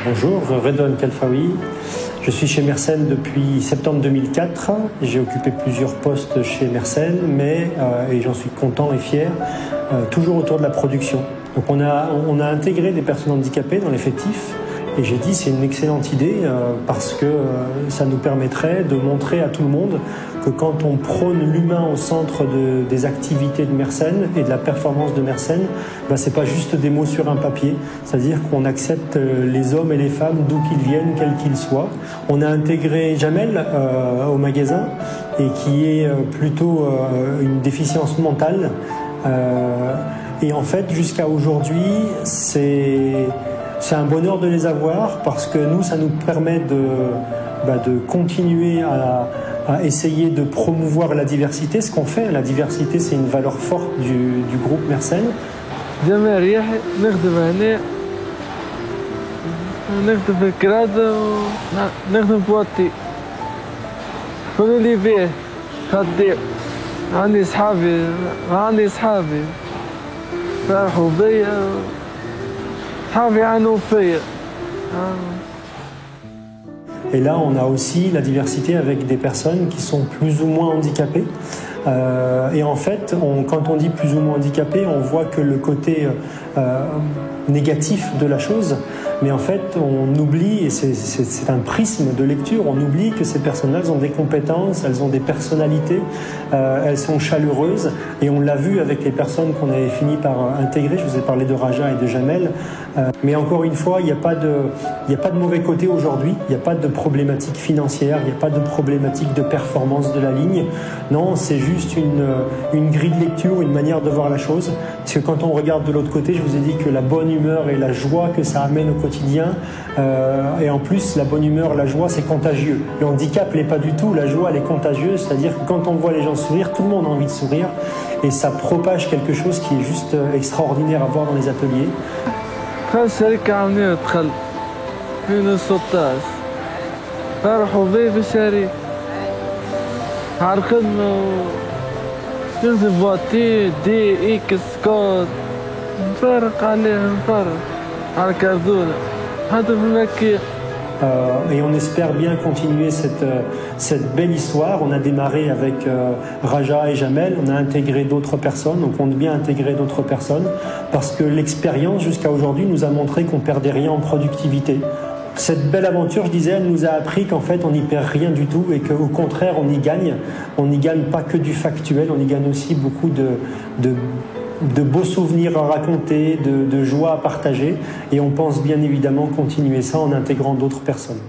Bonjour, Redouane Kalfaoui. Je suis chez Mersenne depuis septembre 2004. J'ai occupé plusieurs postes chez Mersenne, et j'en suis content et fier, toujours autour de la production. Donc on a intégré des personnes handicapées dans l'effectif. Et j'ai dit c'est une excellente idée parce que ça nous permettrait de montrer à tout le monde que quand on prône l'humain au centre des activités de Mersenne et de la performance de Mersenne, c'est pas juste des mots sur un papier, c'est-à-dire qu'on accepte les hommes et les femmes d'où qu'ils viennent, quels qu'ils soient. On a intégré Jamel au magasin et qui est plutôt une déficience mentale. Et en fait, jusqu'à aujourd'hui, c'est un bonheur de les avoir parce que nous, ça nous permet de continuer à essayer de promouvoir la diversité. Ce qu'on fait, la diversité, c'est une valeur forte du groupe Mersenne. Et là, on a aussi la diversité avec des personnes qui sont plus ou moins handicapées. Et en fait, quand on dit plus ou moins handicapé, on voit que le côté négatif de la chose, mais en fait, on oublie, et c'est un prisme de lecture, on oublie que ces personnes-là, elles ont des compétences, elles ont des personnalités, elles sont chaleureuses, et on l'a vu avec les personnes qu'on avait fini par intégrer. Je vous ai parlé de Raja et de Jamel, mais encore une fois, il n'y a pas de mauvais côté aujourd'hui, il n'y a pas de problématique financière, il n'y a pas de problématique de performance de la ligne. Non, c'est juste une grille de lecture, une manière de voir la chose. Parce que quand on regarde de l'autre côté, je vous ai dit que la bonne humeur et la joie que ça amène au quotidien, et en plus la bonne humeur, la joie, c'est contagieux. Le handicap l'est pas du tout, la joie elle est contagieuse, c'est-à-dire que quand on voit les gens sourire, tout le monde a envie de sourire, et ça propage quelque chose qui est juste extraordinaire à voir dans les ateliers. Et on espère bien continuer cette belle histoire. On a démarré avec Raja et Jamel, on a intégré d'autres personnes, on compte bien intégrer d'autres personnes, parce que l'expérience jusqu'à aujourd'hui nous a montré qu'on ne perdait rien en productivité. Cette belle aventure, je disais, elle nous a appris qu'en fait on n'y perd rien du tout et qu'au contraire on y gagne. On n'y gagne pas que du factuel, on y gagne aussi beaucoup de beaux souvenirs à raconter, de joie à partager, et on pense bien évidemment continuer ça en intégrant d'autres personnes.